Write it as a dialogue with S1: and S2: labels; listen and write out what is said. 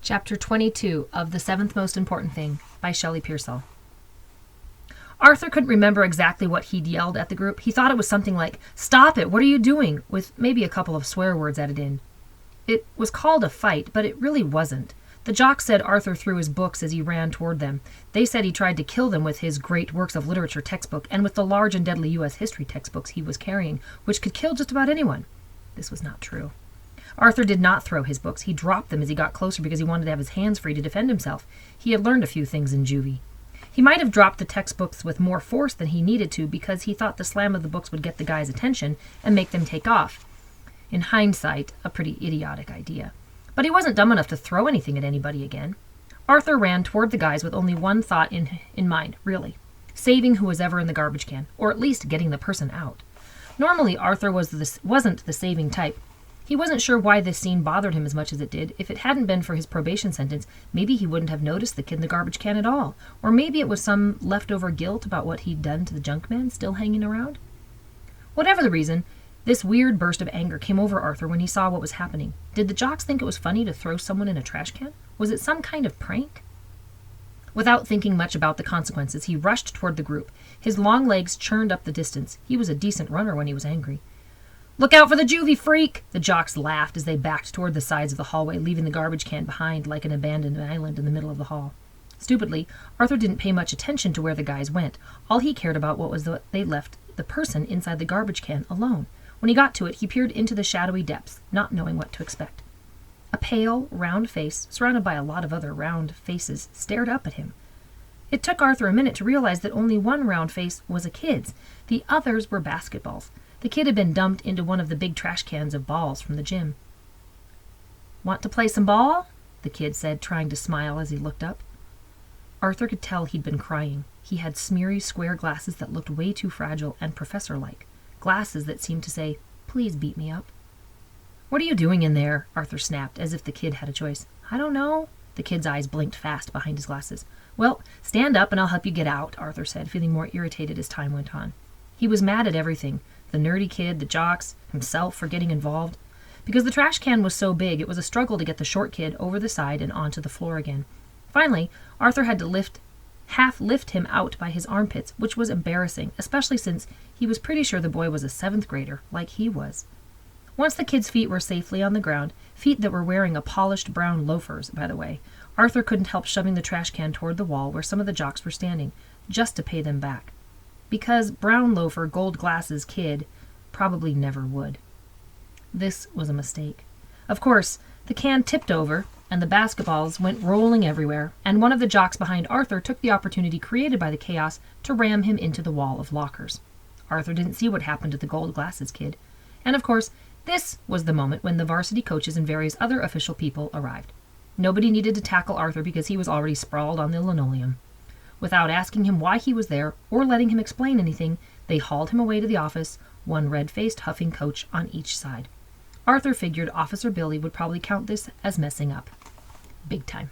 S1: Chapter 22 of The Seventh Most Important Thing by Shelley Pearsall. Arthur couldn't remember exactly what he'd yelled at the group. He thought it was something like, "Stop it, what are you doing?" with maybe a couple of swear words added in. It was called a fight, but it really wasn't. The jocks said Arthur threw his books as he ran toward them. They said he tried to kill them with his great works of literature textbook and with the large and deadly U.S. history textbooks he was carrying, which could kill just about anyone. This was not true. Arthur did not throw his books. He dropped them as he got closer because he wanted to have his hands free to defend himself. He had learned a few things in juvie. He might have dropped the textbooks with more force than he needed to because he thought the slam of the books would get the guys' attention and make them take off. In hindsight, a pretty idiotic idea. But he wasn't dumb enough to throw anything at anybody again. Arthur ran toward the guys with only one thought in mind, really. Saving who was ever in the garbage can, or at least getting the person out. Normally, Arthur wasn't the saving type. He wasn't sure why this scene bothered him as much as it did. If it hadn't been for his probation sentence, maybe he wouldn't have noticed the kid in the garbage can at all. Or maybe it was some leftover guilt about what he'd done to the junk man still hanging around. Whatever the reason, this weird burst of anger came over Arthur when he saw what was happening. Did the jocks think it was funny to throw someone in a trash can? Was it some kind of prank? Without thinking much about the consequences, he rushed toward the group. His long legs churned up the distance. He was a decent runner when he was angry. "Look out for the juvie freak!" The jocks laughed as they backed toward the sides of the hallway, leaving the garbage can behind like an abandoned island in the middle of the hall. Stupidly, Arthur didn't pay much attention to where the guys went. All he cared about was that they left the person inside the garbage can alone. When he got to it, he peered into the shadowy depths, not knowing what to expect. A pale, round face, surrounded by a lot of other round faces, stared up at him. It took Arthur a minute to realize that only one round face was a kid's. The others were basketballs. The kid had been dumped into one of the big trash cans of balls from the gym. "Want to play some ball?" the kid said, trying to smile as he looked up. Arthur could tell he'd been crying. He had smeary, square glasses that looked way too fragile and professor-like. Glasses that seemed to say, "Please beat me up." "What are you doing in there?" Arthur snapped, as if the kid had a choice. "I don't know." The kid's eyes blinked fast behind his glasses. "Well, stand up and I'll help you get out," Arthur said, feeling more irritated as time went on. He was mad at everything. The nerdy kid, the jocks, himself for getting involved. Because the trash can was so big, it was a struggle to get the short kid over the side and onto the floor again. Finally, Arthur had to half lift him out by his armpits, which was embarrassing, especially since he was pretty sure the boy was a 7th grader, like he was. Once the kid's feet were safely on the ground, feet that were wearing a polished brown loafers, by the way, Arthur couldn't help shoving the trash can toward the wall where some of the jocks were standing, just to pay them back. Because brown loafer, gold glasses kid probably never would. This was a mistake. Of course, the can tipped over, and the basketballs went rolling everywhere, and one of the jocks behind Arthur took the opportunity created by the chaos to ram him into the wall of lockers. Arthur didn't see what happened to the gold glasses kid. And of course, this was the moment when the varsity coaches and various other official people arrived. Nobody needed to tackle Arthur because he was already sprawled on the linoleum. Without asking him why he was there or letting him explain anything, they hauled him away to the office, one red-faced, huffing coach on each side. Arthur figured Officer Billy would probably count this as messing up. Big time.